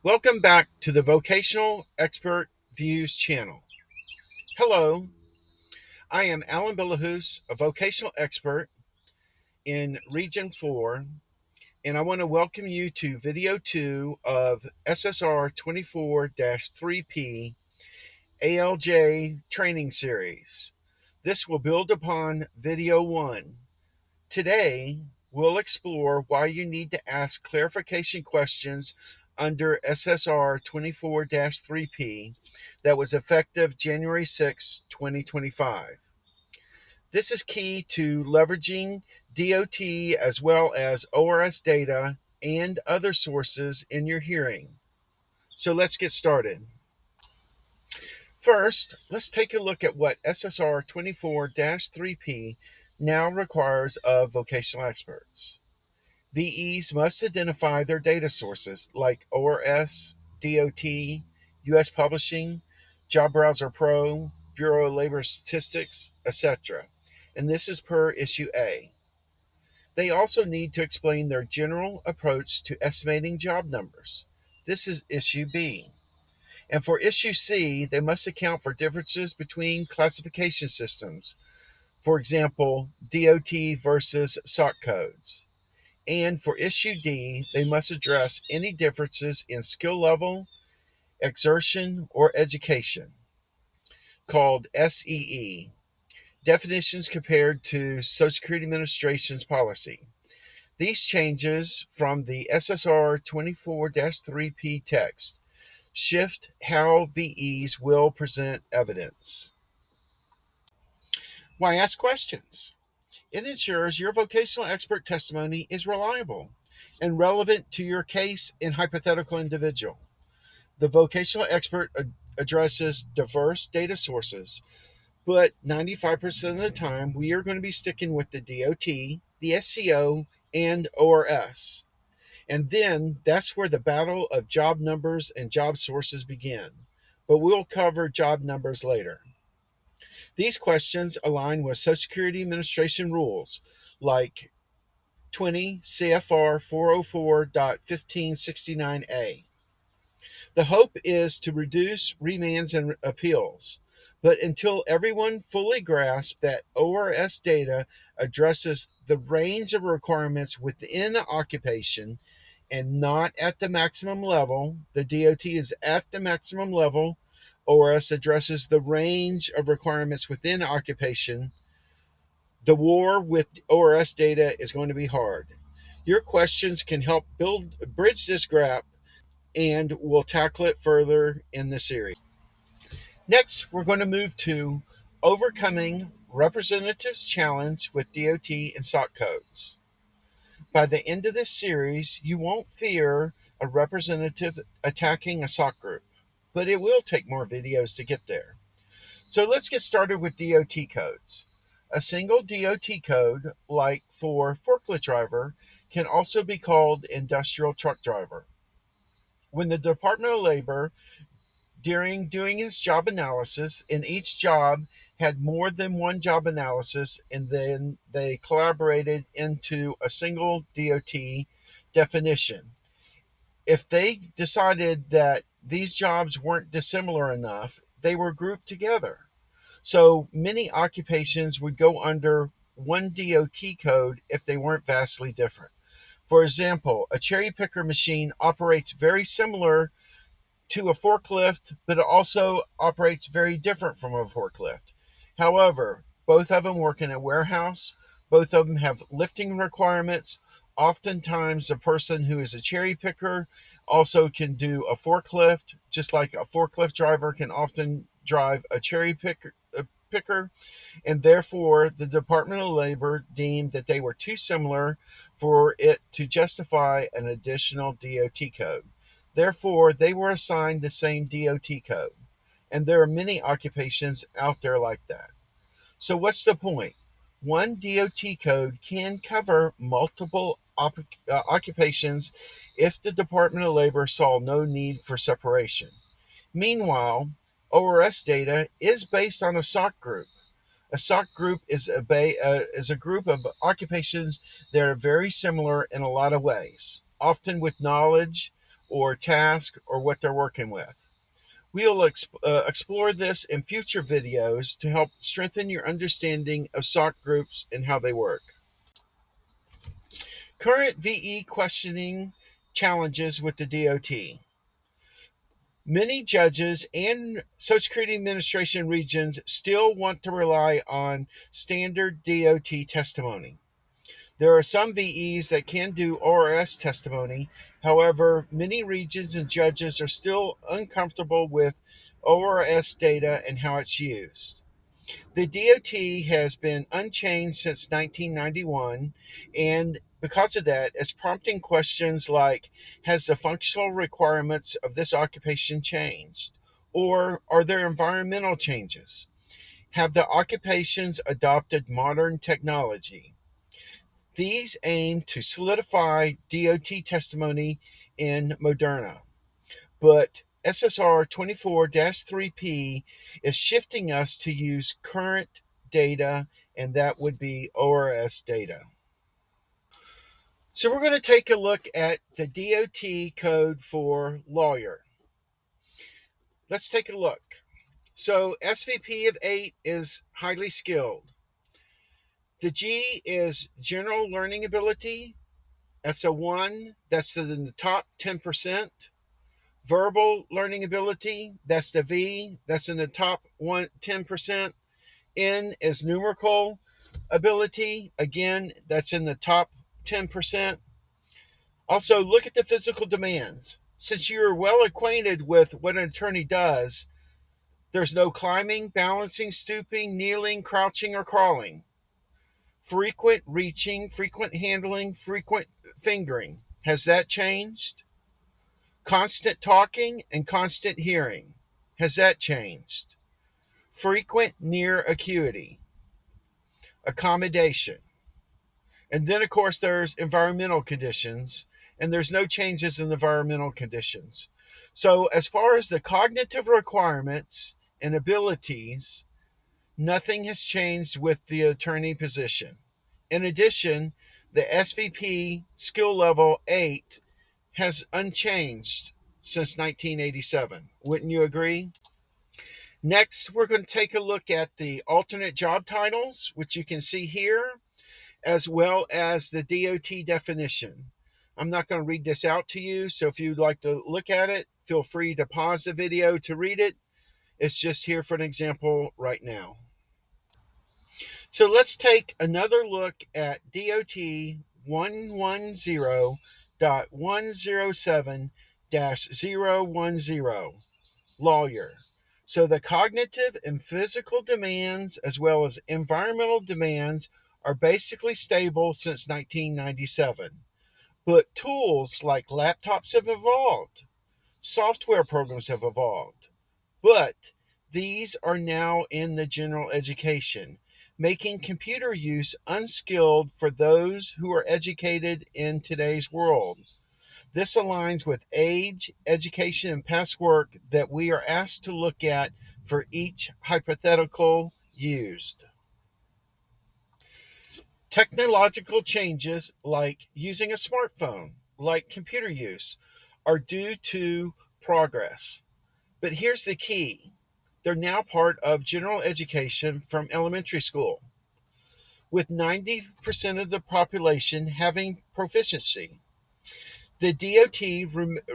Welcome back to the Vocational Expert Views channel. Hello, I am Alan Billahus, a vocational expert in Region 4, and I want to welcome you to video 2 of SSR 24 3P ALJ Training Series. This will build upon video 1. Today, we'll explore why you need to ask clarification questions under SSR 24 3P that was effective January 6, 2025. This is key to leveraging DOT as well as ORS data and other sources in your hearing. So let's get started. First, let's take a look at what SSR 24 3P now requires of vocational experts. VEs must identify their data sources like ORS, DOT, US Publishing, Job Browser Pro, Bureau of Labor Statistics, etc. And this is per issue A. They also need to explain their general approach to estimating job numbers. This is issue B. And for issue C, they must account for differences between classification systems, for example, DOT versus SOC codes. And for issue D, they must address any differences in skill level, exertion, or education, called SEE, definitions compared to Social Security Administration's policy. These changes from the SSR 24 3P text shift how VEs will present evidence. Why ask questions? It ensures your vocational expert testimony is reliable and relevant to your case and hypothetical individual. The vocational expert addresses diverse data sources, but 95% of the time we are going to be sticking with the DOT, the SCO, and ORS. And then that's where the battle of job numbers and job sources begin. But we'll cover job numbers later. These questions align with Social Security Administration rules like 20 CFR 404.1569A. The hope is to reduce remands and appeals, but until everyone fully grasps that ORS data addresses the range of requirements within an occupation and not at the maximum level, the DOT is at the maximum level, ORS addresses the range of requirements within occupation, the war with ORS data is going to be hard. Your questions can help bridge this gap, and we'll tackle it further in the series. Next, we're going to move to overcoming representatives' challenge with DOT and SOC codes. By the end of this series, you won't fear a representative attacking a SOC group, but it will take more videos to get there. So let's get started with DOT codes. A single DOT code, like for forklift driver, can also be called industrial truck driver. When the Department of Labor, during doing its job analysis, and each job had more than one job analysis, and then they collaborated into a single DOT definition. If they decided that these jobs weren't dissimilar enough, they were grouped together. So many occupations would go under one DOT code if they weren't vastly different. For example, a cherry picker machine operates very similar to a forklift, but it also operates very different from a forklift. However, both of them work in a warehouse, both of them have lifting requirements. Oftentimes, a person who is a cherry picker also can do a forklift, just like a forklift driver can often drive a cherry picker, and therefore the Department of Labor deemed that they were too similar for it to justify an additional DOT code. Therefore, they were assigned the same DOT code. And there are many occupations out there like that. So, what's the point? One DOT code can cover multiple occupations if the Department of Labor saw no need for separation. Meanwhile, ORS data is based on a SOC group. A SOC group is a group of occupations that are very similar in a lot of ways, often with knowledge or task or what they're working with. We'll explore this in future videos to help strengthen your understanding of SOC groups and how they work. Current VE questioning challenges with the DOT. Many judges and Social Security Administration regions still want to rely on standard DOT testimony. There are some VEs that can do ORS testimony. However, many regions and judges are still uncomfortable with ORS data and how it's used. The DOT has been unchanged since 1991, and because of that, it's prompting questions like, has the functional requirements of this occupation changed? Or are there environmental changes? Have the occupations adopted modern technology? These aim to solidify DOT testimony in Moderna, but SSR 24-3P is shifting us to use current data, and that would be ORS data. So we're going to take a look at the DOT code for lawyer. Let's take a look. So SVP of 8 is highly skilled. The G is general learning ability. That's a 1. That's in the top 10%. Verbal learning ability, that's the V. That's in the top 10%. N is numerical ability. Again, that's in the top 10%. Also, look at the physical demands. Since you're well acquainted with what an attorney does, there's no climbing, balancing, stooping, kneeling, crouching, or crawling. Frequent reaching, frequent handling, frequent fingering. Has that changed? Constant talking and constant hearing. Has that changed? Frequent near acuity. Accommodation. And then, of course, there's environmental conditions, and there's no changes in the environmental conditions. So, as far as the cognitive requirements and abilities, nothing has changed with the attorney position. In addition, the SVP skill level 8 has unchanged since 1987. Wouldn't you agree? Next, we're going to take a look at the alternate job titles, which you can see here, as well as the DOT definition. I'm not going to read this out to you, so if you'd like to look at it, feel free to pause the video to read it. It's just here for an example right now. So let's take another look at DOT 110.107-010, lawyer. So the cognitive and physical demands, as well as environmental demands, are basically stable since 1997. But tools like laptops have evolved. Software programs have evolved. But these are now in the general education, making computer use unskilled for those who are educated in today's world. This aligns with age, education, and past work that we are asked to look at for each hypothetical used. Technological changes like using a smartphone, like computer use, are due to progress. But here's the key. They're now part of general education from elementary school, with 90% of the population having proficiency. The DOT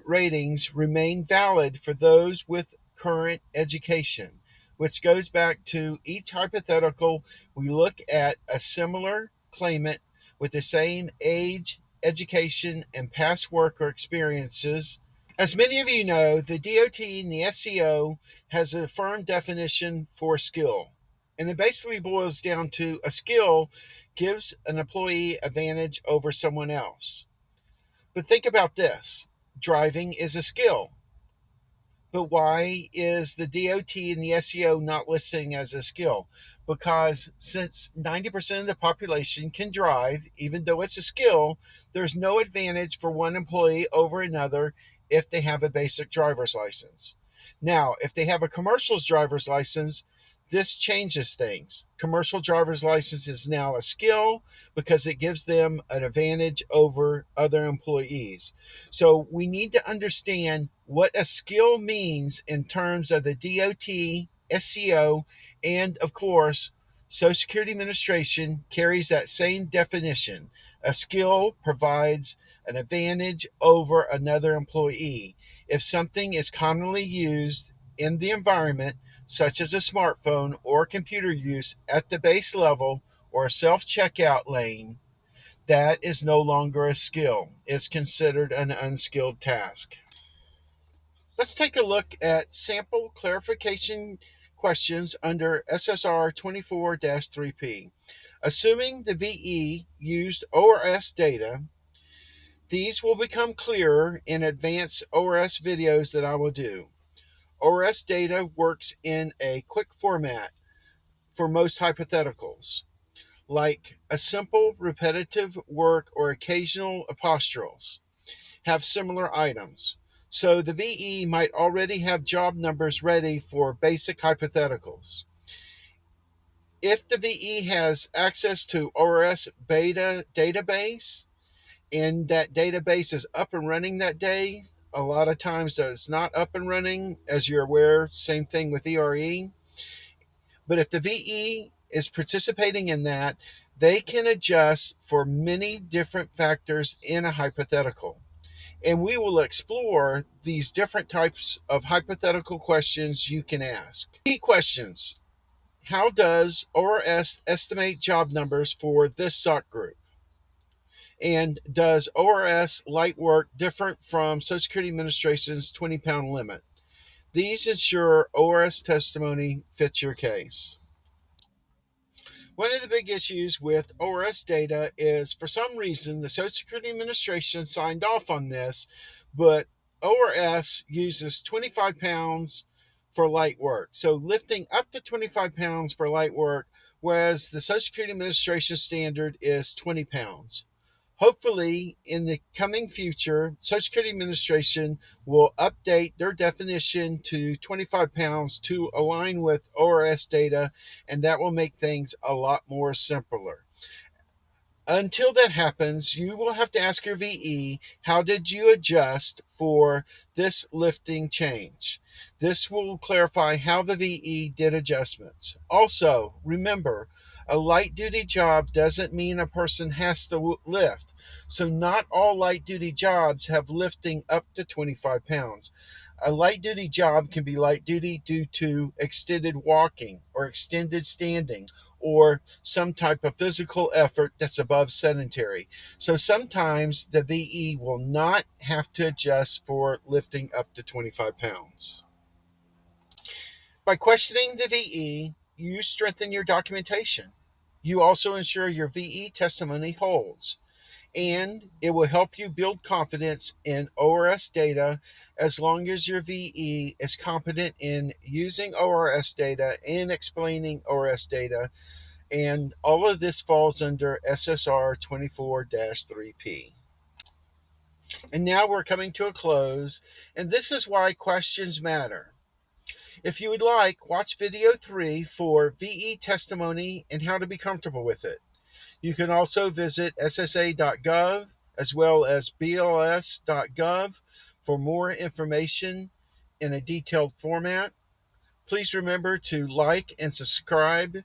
ratings remain valid for those with current education, which goes back to each hypothetical. We look at a similar claimant with the same age, education, and past work or experiences. As many of you know, the DOT and the SEO has a firm definition for skill. And it basically boils down to a skill gives an employee advantage over someone else. But think about this. Driving is a skill. But why is the DOT and the SEO not listing as a skill? Because since 90% of the population can drive, even though it's a skill, there's no advantage for one employee over another if they have a basic driver's license. Now, if they have a commercial's driver's license, This changes things. Commercial driver's license is now a skill because it gives them an advantage over other employees. So we need to understand what a skill means in terms of the DOT, SEO, and of course, Social Security Administration carries that same definition. A skill provides an advantage over another employee. If something is commonly used in the environment, such as a smartphone or computer use at the base level or a self checkout lane, that is no longer a skill. It's considered an unskilled task. Let's take a look at sample clarification questions under SSR 24 3P. Assuming the VE used ORS data, these will become clearer in advanced ORS videos that I will do. ORS data works in a quick format for most hypotheticals, like a simple repetitive work or occasional apostrophes, have similar items. So the VE might already have job numbers ready for basic hypotheticals. If the VE has access to ORS beta database and that database is up and running that day, a lot of times it's not up and running, as you're aware, same thing with ERE. But if the VE is participating in that, they can adjust for many different factors in a hypothetical. And we will explore these different types of hypothetical questions you can ask. Key questions. How does ORS estimate job numbers for this SOC group? And does ORS light work different from Social Security Administration's 20-pound limit? These ensure ORS testimony fits your case. One of the big issues with ORS data is for some reason the Social Security Administration signed off on this, but ORS uses 25 pounds for light work. So lifting up to 25 pounds for light work, whereas the Social Security Administration standard is 20 pounds. Hopefully, in the coming future, Social Security Administration will update their definition to 25 pounds to align with ORS data, and that will make things a lot more simpler. Until that happens, you will have to ask your VE, how did you adjust for this lifting change? This will clarify how the VE did adjustments. Also, remember, a light duty job doesn't mean a person has to lift. So, not all light duty jobs have lifting up to 25 pounds. A light duty job can be light duty due to extended walking or extended standing or some type of physical effort that's above sedentary. So sometimes the VE will not have to adjust for lifting up to 25 pounds. By questioning the VE, you strengthen your documentation. You also ensure your VE testimony holds, and it will help you build confidence in ORS data as long as your VE is competent in using ORS data and explaining ORS data. And all of this falls under SSR 24 3P. And now we're coming to a close, and this is why questions matter. If you would like, watch video 3 for VE testimony and how to be comfortable with it. You can also visit ssa.gov as well as bls.gov for more information in a detailed format. Please remember to like and subscribe